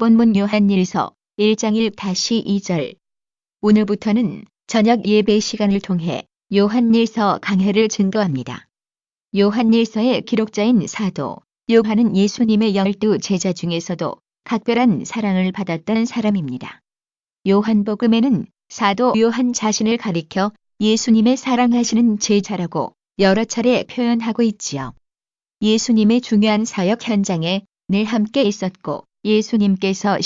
본문 요한일서 1장 1-2절. 오늘부터는 저녁 예배 시간을 통해 요한일서 강해를 증거합니다. 요한일서의 기록자인 사도 요한은 예수님의 12 제자 중에서도 각별한 사랑을 받았던 사람입니다. 요한복음에는 사도 요한 자신을 가리켜 예수님의 사랑하시는 제자라고 여러 차례 표현하고 있지요. 예수님의 중요한 사역 현장에 늘 함께 있었고 예수님께서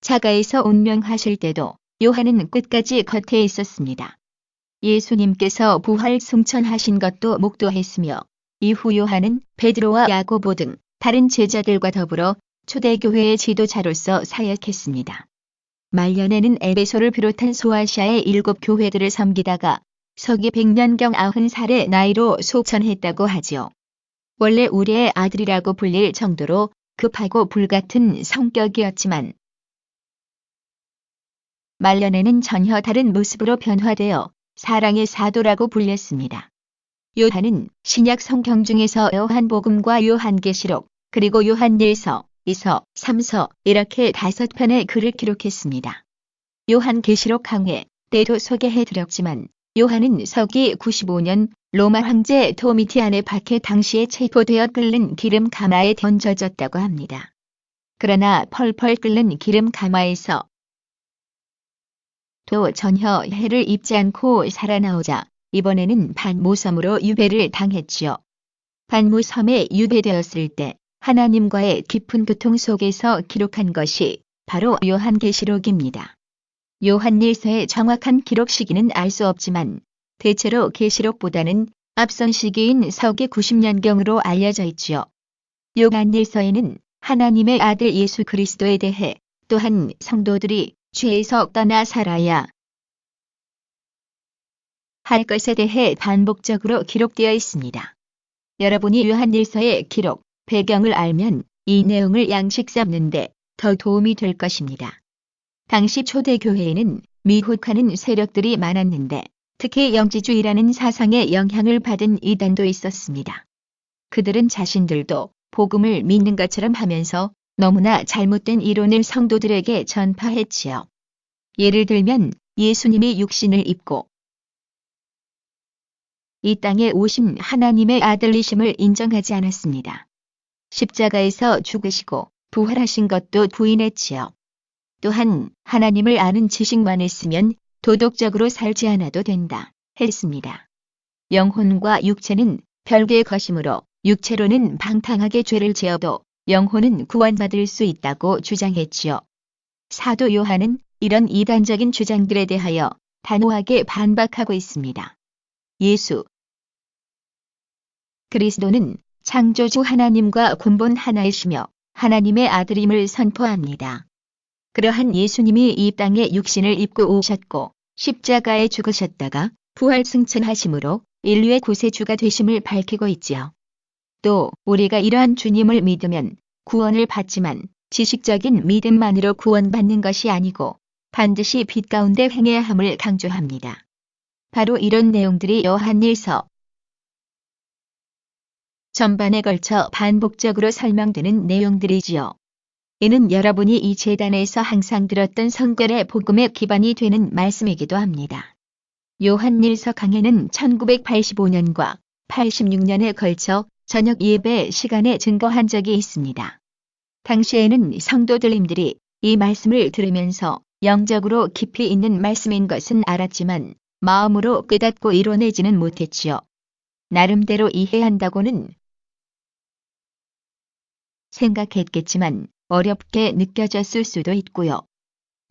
십자가에서 운명하실 때도 요한은 끝까지 곁에 있었습니다. 예수님께서 부활 승천하신 것도 목도했으며 이후 요한은 베드로와 야고보 등 다른 제자들과 더불어 초대교회의 지도자로서 사역했습니다. 말년에는 에베소를 비롯한 소아시아의 7교회들을 섬기다가 서기 100년경 90살의 나이로 소천했다고 하지요. 원래 우리의 아들이라고 불릴 정도로 급하고 불같은 성격이었지만 말년에는 전혀 다른 모습으로 변화되어 사랑의 사도라고 불렸습니다. 요한은 신약 성경 중에서 요한복음과 요한계시록 그리고 요한일서, 2서, 3서 이렇게 5편의 글을 기록했습니다. 요한계시록 강해 때도 소개해드렸지만 요한은 서기 95년 로마 황제 도미티안의 박해 당시에 체포되어 끓는 기름 가마에 던져졌다고 합니다. 그러나 펄펄 끓는 기름 가마에서 또 전혀 해를 입지 않고 살아나오자 이번에는 반모섬으로 유배를 당했지요. 반모섬에 유배되었을 때 하나님과의 깊은 교통 속에서 기록한 것이 바로 요한계시록입니다. 요한일서의 정확한 기록 시기는 알 수 없지만 대체로 계시록보다는 앞선 시기인 서기 90년경으로 알려져 있지요. 요한일서에는 하나님의 아들 예수 그리스도에 대해 또한 성도들이 죄에서 떠나 살아야 할 것에 대해 반복적으로 기록되어 있습니다. 여러분이 요한일서의 기록, 배경을 알면 이 내용을 양식 삼는데 더 도움이 될 것입니다. 당시 초대교회에는 미혹하는 세력들이 많았는데 특히 영지주의라는 사상에 영향을 받은 이단도 있었습니다. 그들은 자신들도 복음을 믿는 것처럼 하면서 너무나 잘못된 이론을 성도들에게 전파했지요. 예를 들면 예수님이 육신을 입고 이 땅에 오신 하나님의 아들이심을 인정하지 않았습니다. 십자가에서 죽으시고 부활하신 것도 부인했지요. 또한 하나님을 아는 지식만 있으면 도덕적으로 살지 않아도 된다 했습니다. 영혼과 육체는 별개의 것이므로 육체로는 방탕하게 죄를 지어도 영혼은 구원받을 수 있다고 주장했지요. 사도 요한은 이런 이단적인 주장들에 대하여 단호하게 반박하고 있습니다. 예수 그리스도는 창조주 하나님과 근본 하나이시며 하나님의 아들임을 선포합니다. 그러한 예수님이 이 땅에 육신을 입고 오셨고 십자가에 죽으셨다가 부활 승천하심으로 인류의 구세주가 되심을 밝히고 있지요. 또 우리가 이러한 주님을 믿으면 구원을 받지만 지식적인 믿음만으로 구원받는 것이 아니고 반드시 빛 가운데 행해야 함을 강조합니다. 바로 이런 내용들이 요한일서 전반에 걸쳐 반복적으로 설명되는 내용들이지요. 이는 여러분이 이 재단에서 항상 들었던 성결의 복음의 기반이 되는 말씀이기도 합니다. 요한일서 강해는 1985년과 86년에 걸쳐 저녁 예배 시간에 증거한 적이 있습니다. 당시에는 성도들님들이 이 말씀을 들으면서 영적으로 깊이 있는 말씀인 것은 알았지만 마음으로 깨닫고 이뤄내지는 못했지요. 나름대로 이해한다고는 생각했겠지만 어렵게 느껴졌을 수도 있고요.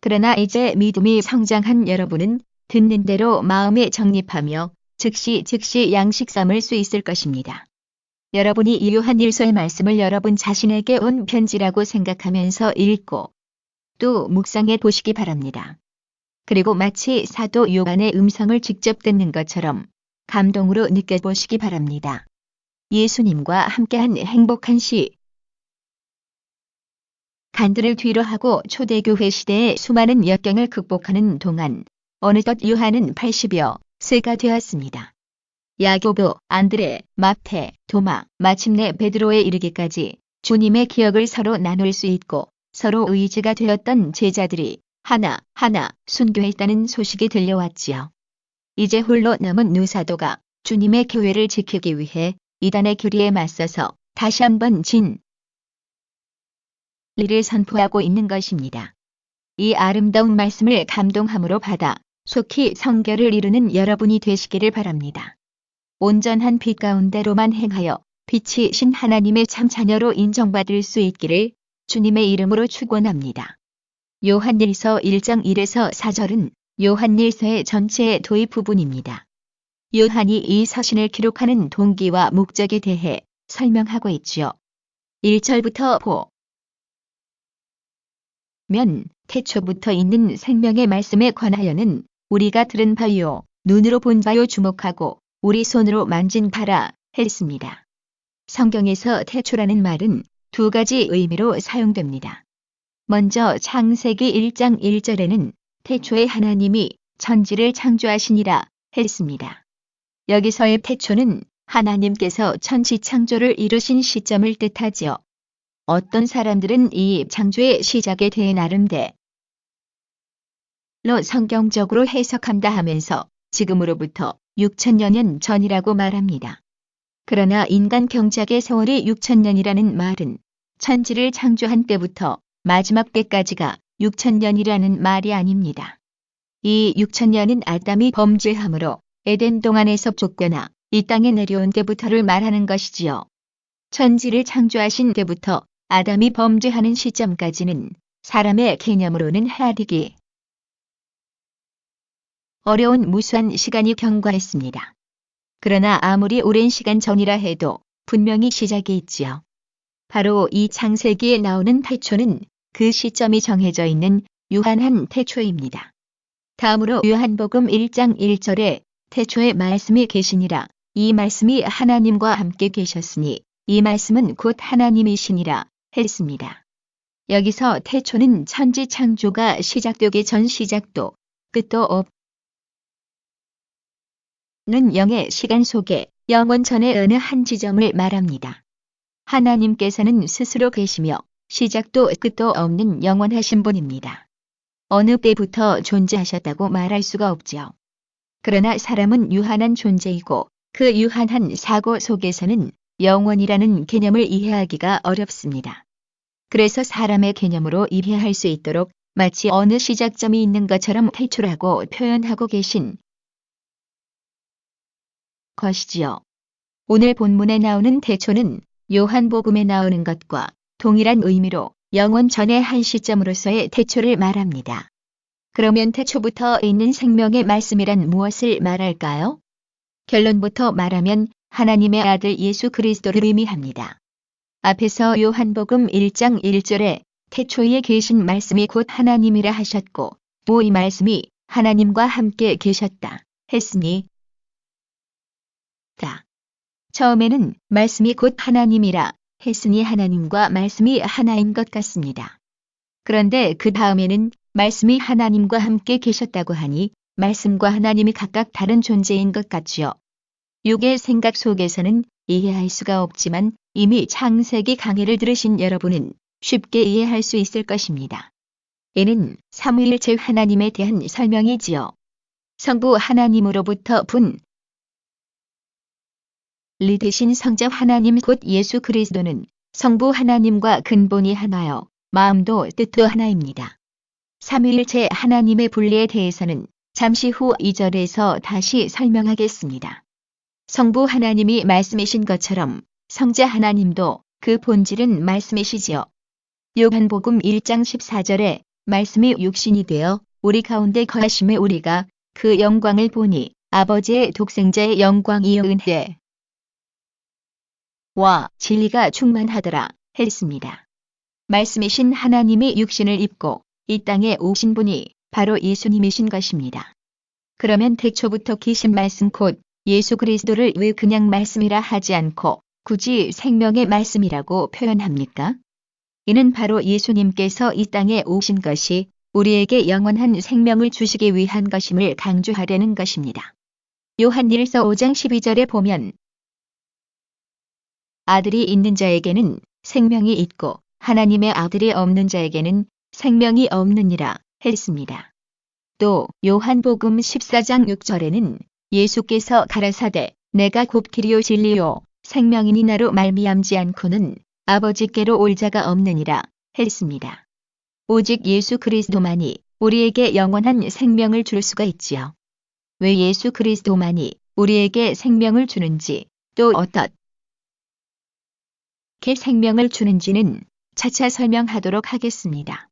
그러나 이제 믿음이 성장한 여러분은 듣는 대로 마음에 정립하며 즉시 양식 삼을 수 있을 것입니다. 여러분이 이 요한일서의 말씀을 여러분 자신에게 온 편지라고 생각하면서 읽고 또 묵상해 보시기 바랍니다. 그리고 마치 사도 요한의 음성을 직접 듣는 것처럼 감동으로 느껴보시기 바랍니다. 예수님과 함께한 행복한 간들을 뒤로하고 초대교회 시대의 수많은 역경을 극복하는 동안 어느덧 요한은 80여 세가 되었습니다. 야고보, 안드레, 마태, 도마, 마침내 베드로에 이르기까지 주님의 기억을 서로 나눌 수 있고 서로 의지가 되었던 제자들이 하나하나 순교했다는 소식이 들려왔지요. 이제 홀로 남은 누사도가 주님의 교회를 지키기 위해 이단의 교리에 맞서서 다시 한번 진리를 선포하고 있는 것입니다. 이 아름다운 말씀을 감동함으로 받아 속히 성결을 이루는 여러분이 되시기를 바랍니다. 온전한 빛 가운데로만 행하여 빛이신 하나님의 참 자녀로 인정받을 수 있기를 주님의 이름으로 축원합니다. 요한일서 1장 1에서 4절은 요한일서의 전체의 도입 부분입니다. 요한이 이 서신을 기록하는 동기와 목적에 대해 설명하고 있지요. 1절부터 보면 태초부터 있는 생명의 말씀에 관하여는 우리가 들은 바요, 눈으로 본 바요 주목하고 우리 손으로 만진 바라 했습니다. 성경에서 태초라는 말은 두 가지 의미로 사용됩니다. 먼저 창세기 1장 1절에는 태초에 하나님이 천지를 창조하시니라 했습니다. 여기서의 태초는 하나님께서 천지 창조를 이루신 시점을 뜻하지요. 어떤 사람들은 이 창조의 시작에 대해 나름대로 성경적으로 해석한다 하면서 지금으로부터 6천여 년 전이라고 말합니다. 그러나 인간 경작의 세월이 6천년이라는 말은 천지를 창조한 때부터 마지막 때까지가 6천년이라는 말이 아닙니다. 이 6천년은 아담이 범죄함으로 에덴 동안에서 쫓겨나 이 땅에 내려온 때부터를 말하는 것이지요. 천지를 창조하신 때부터 아담이 범죄하는 시점까지는 사람의 개념으로는 헤아리기 어려운 무수한 시간이 경과했습니다. 그러나 아무리 오랜 시간 전이라 해도 분명히 시작이 있지요. 바로 이 창세기에 나오는 태초는 그 시점이 정해져 있는 유한한 태초입니다. 다음으로 요한복음 1장 1절에 태초에 말씀이 계시니라. 이 말씀이 하나님과 함께 계셨으니 이 말씀은 곧 하나님이시니라 했습니다. 여기서 태초는 천지 창조가 시작되기 전 시작도 끝도 없는 영의 시간 속에 영원 전의 어느 한 지점을 말합니다. 하나님께서는 스스로 계시며 시작도 끝도 없는 영원하신 분입니다. 어느 때부터 존재하셨다고 말할 수가 없지요. 그러나 사람은 유한한 존재이고 그 유한한 사고 속에서는 영원이라는 개념을 이해하기가 어렵습니다. 그래서 사람의 개념으로 이해할 수 있도록 마치 어느 시작점이 있는 것처럼 태초라고 표현하고 계신 것이지요. 오늘 본문에 나오는 태초는 요한복음에 나오는 것과 동일한 의미로 영원 전의 한 시점으로서의 태초를 말합니다. 그러면 태초부터 있는 생명의 말씀이란 무엇을 말할까요? 결론부터 말하면 하나님의 아들 예수 그리스도를 의미합니다. 앞에서 요한복음 1장 1절에 태초에 계신 말씀이 곧 하나님이라 하셨고 또 이 말씀이 하나님과 함께 계셨다 했으니 처음에는 말씀이 곧 하나님이라 했으니 하나님과 말씀이 하나인 것 같습니다. 그런데 그 다음에는 말씀이 하나님과 함께 계셨다고 하니 말씀과 하나님이 각각 다른 존재인 것 같지요. 육의 생각 속에서는 이해할 수가 없지만 이미 창세기 강의를 들으신 여러분은 쉽게 이해할 수 있을 것입니다. 이는 삼위일체 하나님에 대한 설명이지요. 성부 하나님으로부터 분리 되신 성자 하나님 곧 예수 그리스도는 성부 하나님과 근본이 하나요 마음도 뜻도 하나입니다. 삼위일체 하나님의 분리에 대해서는 잠시 후 2절에서 다시 설명하겠습니다. 성부 하나님이 말씀이신 것처럼 성자 하나님도 그 본질은 말씀이시지요. 요한복음 1장 14절에 말씀이 육신이 되어 우리 가운데 거하심에 우리가 그 영광을 보니 아버지의 독생자의 영광이요 은혜와 진리가 충만하더라 했습니다. 말씀이신 하나님이 육신을 입고 이 땅에 오신 분이 바로 예수님이신 것입니다. 그러면 태초부터 계신 말씀 곧 예수 그리스도를 왜 그냥 말씀이라 하지 않고 굳이 생명의 말씀이라고 표현합니까? 이는 바로 예수님께서 이 땅에 오신 것이 우리에게 영원한 생명을 주시기 위한 것임을 강조하려는 것입니다. 요한일서 5장 12절에 보면 아들이 있는 자에게는 생명이 있고 하나님의 아들이 없는 자에게는 생명이 없느니라 했습니다. 또 요한복음 14장 6절에는 예수께서 가라사대 내가 곧 길이요 진리요 생명이니 나로 말미암지 않고는 아버지께로 올 자가 없느니라 했습니다. 오직 예수 그리스도만이 우리에게 영원한 생명을 줄 수가 있지요. 왜 예수 그리스도만이 우리에게 생명을 주는지 또 어떻게 생명을 주는지는 차차 설명하도록 하겠습니다.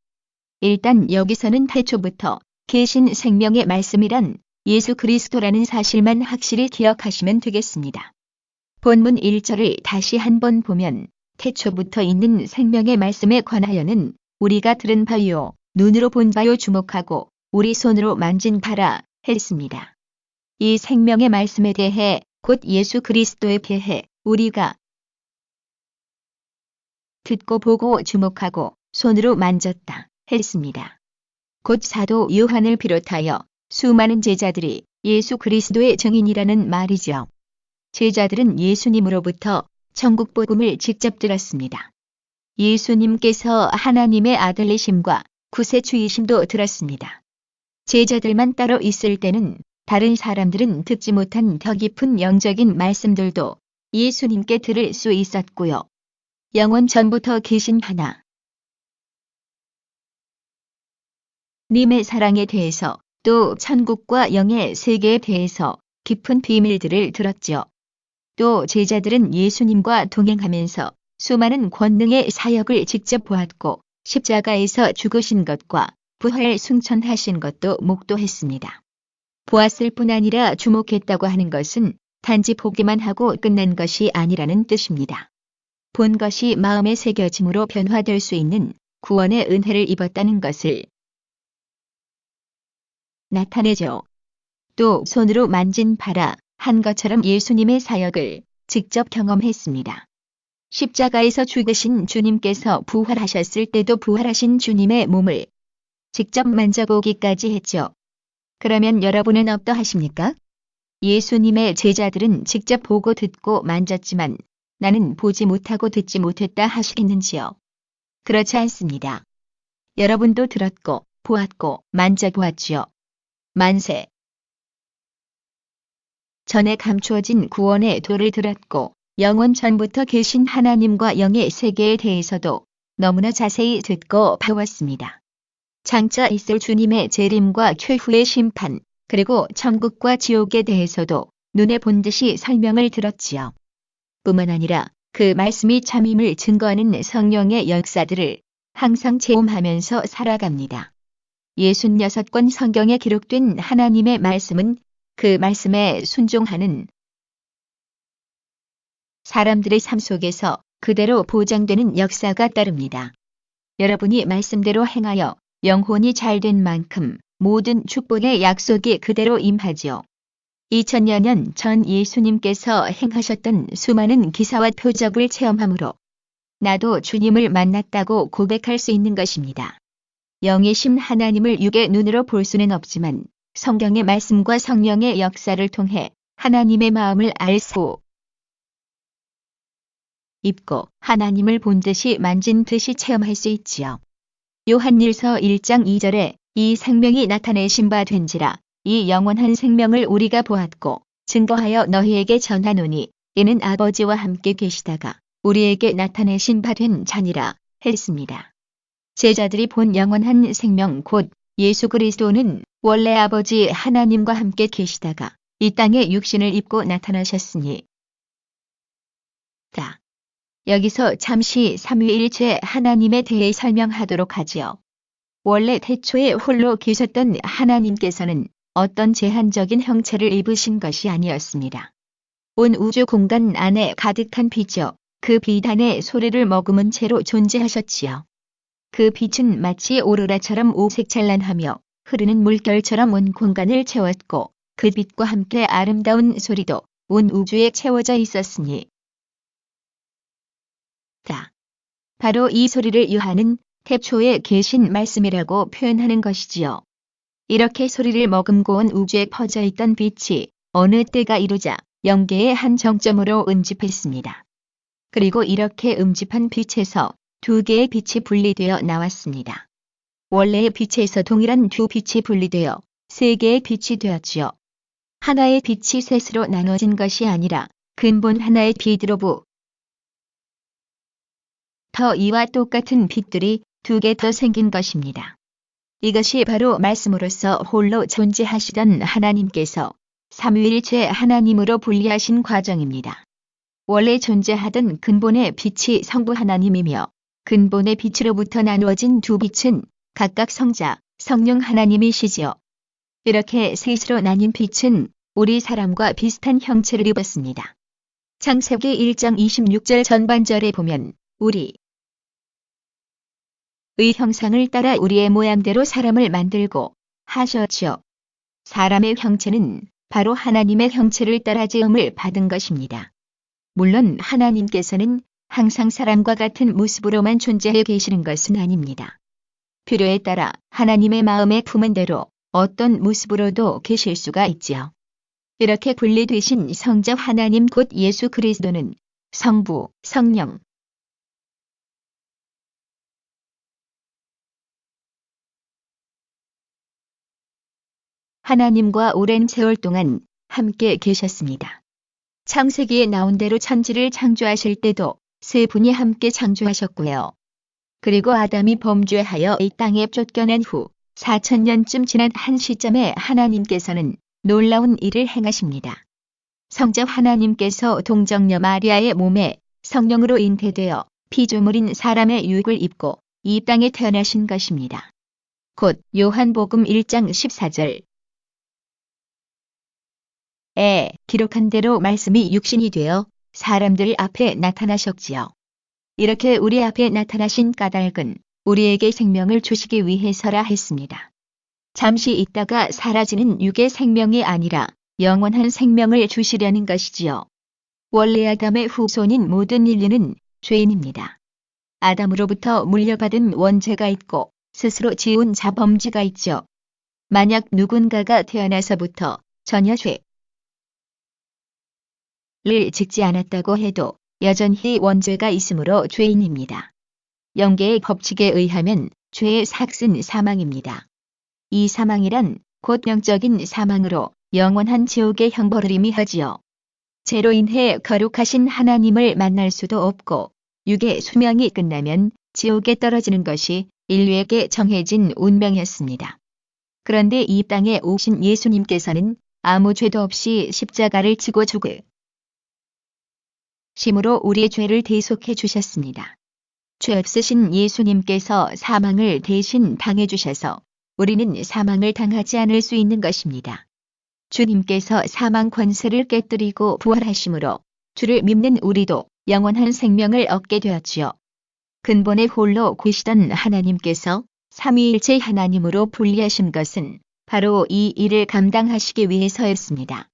일단 여기서는 태초부터 계신 생명의 말씀이란 예수 그리스도라는 사실만 확실히 기억하시면 되겠습니다. 본문 1절을 다시 한번 보면 태초부터 있는 생명의 말씀에 관하여는 우리가 들은 바요, 눈으로 본 바요 주목하고 우리 손으로 만진 바라 했습니다. 이 생명의 말씀에 대해 곧 예수 그리스도에 대해 우리가 듣고 보고 주목하고 손으로 만졌다 했습니다. 곧 사도 요한을 비롯하여 수많은 제자들이 예수 그리스도의 증인이라는 말이죠. 제자들은 예수님으로부터 천국 복음을 직접 들었습니다. 예수님께서 하나님의 아들이심과 구세주이심도 들었습니다. 제자들만 따로 있을 때는 다른 사람들은 듣지 못한 더 깊은 영적인 말씀들도 예수님께 들을 수 있었고요. 영원 전부터 계신 하나님의 사랑에 대해서 또 천국과 영의 세계에 대해서 깊은 비밀들을 들었죠. 또 제자들은 예수님과 동행하면서 수많은 권능의 사역을 직접 보았고 십자가에서 죽으신 것과 부활 승천하신 것도 목도했습니다. 보았을 뿐 아니라 주목했다고 하는 것은 단지 보기만 하고 끝난 것이 아니라는 뜻입니다. 본 것이 마음에 새겨짐으로 변화될 수 있는 구원의 은혜를 입었다는 것을 나타내죠. 또 손으로 만진 바라 한 것처럼 예수님의 사역을 직접 경험했습니다. 십자가에서 죽으신 주님께서 부활하셨을 때도 부활하신 주님의 몸을 직접 만져보기까지 했죠. 그러면 여러분은 어떠하십니까? 예수님의 제자들은 직접 보고 듣고 만졌지만 나는 보지 못하고 듣지 못했다 하시겠는지요? 그렇지 않습니다. 여러분도 들었고 보았고 만져보았지요. 만세. 전에 감추어진 구원의 도를 들었고 영원 전부터 계신 하나님과 영의 세계에 대해서도 너무나 자세히 듣고 배웠습니다. 장차 있을 주님의 재림과 최후의 심판, 그리고 천국과 지옥에 대해서도 눈에 본 듯이 설명을 들었지요. 뿐만 아니라 그 말씀이 참임을 증거하는 성령의 역사들을 항상 체험하면서 살아갑니다. 66권 성경에 기록된 하나님의 말씀은 그 말씀에 순종하는 사람들의 삶 속에서 그대로 보장되는 역사가 따릅니다. 여러분이 말씀대로 행하여 영혼이 잘된 만큼 모든 축복의 약속이 그대로 임하지요. 2000여 년 전 예수님께서 행하셨던 수많은 기사와 표적을 체험함으로 나도 주님을 만났다고 고백할 수 있는 것입니다. 영이신 하나님을 육의 눈으로 볼 수는 없지만 성경의 말씀과 성령의 역사를 통해 하나님의 마음을 알 수 있고 하나님을 본 듯이 만진 듯이 체험할 수 있지요. 요한일서 1장 2절에 이 생명이 나타내신 바 된지라 이 영원한 생명을 우리가 보았고 증거하여 너희에게 전하노니 이는 아버지와 함께 계시다가 우리에게 나타내신 바 된 자니라 했습니다. 제자들이 본 영원한 생명 곧 예수 그리스도는 원래 아버지 하나님과 함께 계시다가 이 땅에 육신을 입고 나타나셨으니 여기서 잠시 삼위일체 하나님에 대해 설명하도록 하지요. 원래 태초에 홀로 계셨던 하나님께서는 어떤 제한적인 형체를 입으신 것이 아니었습니다. 온 우주 공간 안에 가득한 빛이요. 그 빛 안에 소리를 머금은 채로 존재하셨지요. 그 빛은 마치 오로라처럼 오색찬란하며 흐르는 물결처럼 온 공간을 채웠고 그 빛과 함께 아름다운 소리도 온 우주에 채워져 있었으니 바로 이 소리를 요한은 태초에 계신 말씀이라고 표현하는 것이지요. 이렇게 소리를 머금고 온 우주에 퍼져 있던 빛이 어느 때가 이루자 영계의 한 정점으로 운집했습니다. 그리고 이렇게 음집한 빛에서 두 개의 빛이 분리되어 나왔습니다. 원래의 빛에서 동일한 두 빛이 분리되어 세 개의 빛이 되었지요. 하나의 빛이 셋으로 나눠진 것이 아니라 근본 하나의 빛으로부터 이와 똑같은 빛들이 두 개 더 생긴 것입니다. 이것이 바로 말씀으로서 홀로 존재하시던 하나님께서 삼위일체 하나님으로 분리하신 과정입니다. 원래 존재하던 근본의 빛이 성부 하나님이며 근본의 빛으로부터 나누어진 두 빛은 각각 성자, 성령 하나님이시지요. 이렇게 셋으로 나뉜 빛은 우리 사람과 비슷한 형체를 입었습니다. 창세기 1장 26절 전반절에 보면 우리의 형상을 따라 우리의 모양대로 사람을 만들고 하셨지요. 사람의 형체는 바로 하나님의 형체를 따라 지음을 받은 것입니다. 물론 하나님께서는 항상 사람과 같은 모습으로만 존재해 계시는 것은 아닙니다. 필요에 따라 하나님의 마음에 품은 대로 어떤 모습으로도 계실 수가 있지요. 이렇게 분리되신 성자 하나님 곧 예수 그리스도는 성부, 성령, 하나님과 오랜 세월 동안 함께 계셨습니다. 창세기에 나온 대로 천지를 창조하실 때도 세 분이 함께 창조하셨고요. 그리고 아담이 범죄하여 이 땅에 쫓겨난 후 4000년쯤 지난 한 시점에 하나님께서는 놀라운 일을 행하십니다. 성자 하나님께서 동정녀 마리아의 몸에 성령으로 잉태되어 피조물인 사람의 육을 입고 이 땅에 태어나신 것입니다. 곧 요한복음 1장 14절 에 기록한 대로 말씀이 육신이 되어 사람들 앞에 나타나셨지요. 이렇게 우리 앞에 나타나신 까닭은 우리에게 생명을 주시기 위해서라 했습니다. 잠시 있다가 사라지는 육의 생명이 아니라 영원한 생명을 주시려는 것이지요. 원래 아담의 후손인 모든 인류는 죄인입니다. 아담으로부터 물려받은 원죄가 있고 스스로 지은 자범죄가 있죠. 만약 누군가가 태어나서부터 전혀 죄를 짓지 않았다고 해도 여전히 원죄가 있으므로 죄인입니다. 영계의 법칙에 의하면 죄의 삭은 사망입니다. 이 사망이란 곧 영적인 사망으로 영원한 지옥의 형벌을 의미하지요. 죄로 인해 거룩하신 하나님을 만날 수도 없고 육의 수명이 끝나면 지옥에 떨어지는 것이 인류에게 정해진 운명이었습니다. 그런데 이 땅에 오신 예수님께서는 아무 죄도 없이 십자가를 지고 죽으심으로 우리의 죄를 대속해 주셨습니다. 죄 없으신 예수님께서 사망을 대신 당해주셔서 우리는 사망을 당하지 않을 수 있는 것입니다. 주님께서 사망 권세를 깨뜨리고 부활하심으로 주를 믿는 우리도 영원한 생명을 얻게 되었지요. 근본에 홀로 계시던 하나님께서 삼위일체 하나님으로 분리하신 것은 바로 이 일을 감당하시기 위해서였습니다.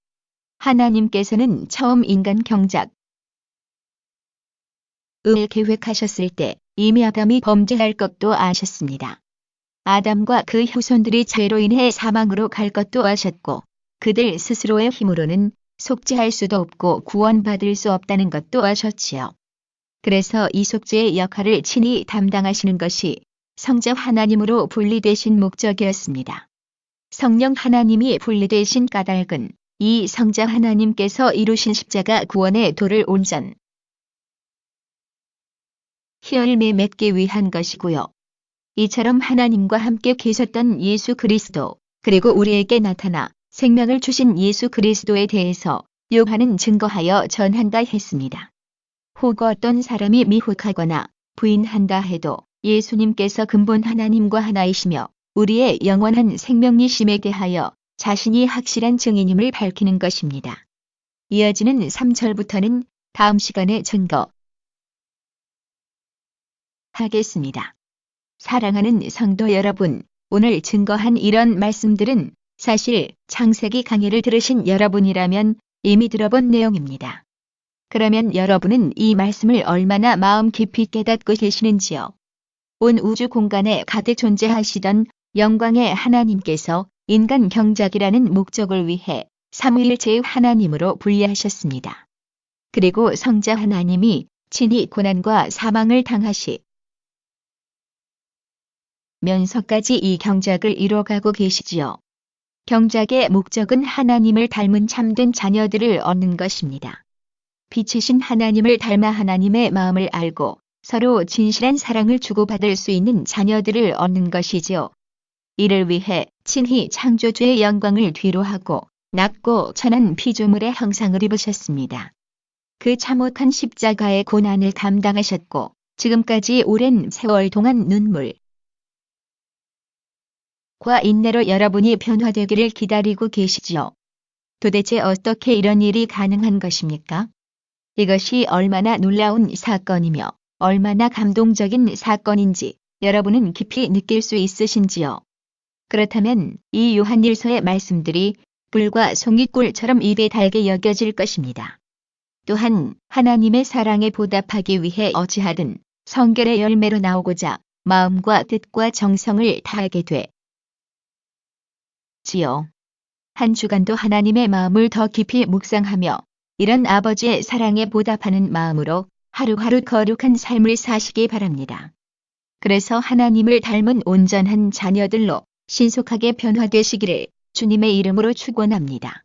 하나님께서는 처음 인간 경작을 계획하셨을 때 이미 아담이 범죄할 것도 아셨습니다. 아담과 그 후손들이 죄로 인해 사망으로 갈 것도 아셨고 그들 스스로의 힘으로는 속죄할 수도 없고 구원받을 수 없다는 것도 아셨지요. 그래서 이 속죄의 역할을 친히 담당하시는 것이 성자 하나님으로 분리되신 목적이었습니다. 성령 하나님이 분리되신 까닭은 이 성자 하나님께서 이루신 십자가 구원의 도를 온전히 열매 맺기 위한 것이고요. 이처럼 하나님과 함께 계셨던 예수 그리스도, 그리고 우리에게 나타나 생명을 주신 예수 그리스도에 대해서 요한은 증거하여 전한다 했습니다. 혹 어떤 사람이 미혹하거나 부인한다 해도 예수님께서 근본 하나님과 하나이시며 우리의 영원한 생명이심에 대하여 자신이 확실한 증인임을 밝히는 것입니다. 이어지는 3절부터는 다음 시간에 증거하겠습니다. 사랑하는 성도 여러분, 오늘 증거한 이런 말씀들은 사실 창세기 강의를 들으신 여러분이라면 이미 들어본 내용입니다. 그러면 여러분은 이 말씀을 얼마나 마음 깊이 깨닫고 계시는지요? 온 우주 공간에 가득 존재하시던 영광의 하나님께서 인간 경작이라는 목적을 위해 삼위일체의 하나님으로 분리하셨습니다. 그리고 성자 하나님이 친히 고난과 사망을 당하시 면서까지 이 경작을 이뤄가고 계시지요. 경작의 목적은 하나님을 닮은 참된 자녀들을 얻는 것입니다. 빛이신 하나님을 닮아 하나님의 마음을 알고 서로 진실한 사랑을 주고받을 수 있는 자녀들을 얻는 것이지요. 이를 위해 친히 창조주의 영광을 뒤로하고 낮고 천한 피조물의 형상을 입으셨습니다. 그 참혹한 십자가의 고난을 감당하셨고 지금까지 오랜 세월 동안 눈물과 인내로 여러분이 변화되기를 기다리고 계시지요. 도대체 어떻게 이런 일이 가능한 것입니까? 이것이 얼마나 놀라운 사건이며 얼마나 감동적인 사건인지 여러분은 깊이 느낄 수 있으신지요? 그렇다면 이 요한일서의 말씀들이 꿀과 송이꿀처럼 입에 달게 여겨질 것입니다. 또한 하나님의 사랑에 보답하기 위해 어찌하든 성결의 열매로 나오고자 마음과 뜻과 정성을 다하게 되지요. 한 주간도 하나님의 마음을 더 깊이 묵상하며 이런 아버지의 사랑에 보답하는 마음으로 하루하루 거룩한 삶을 사시기 바랍니다. 그래서 하나님을 닮은 온전한 자녀들로 신속하게 변화되시기를 주님의 이름으로 축원합니다.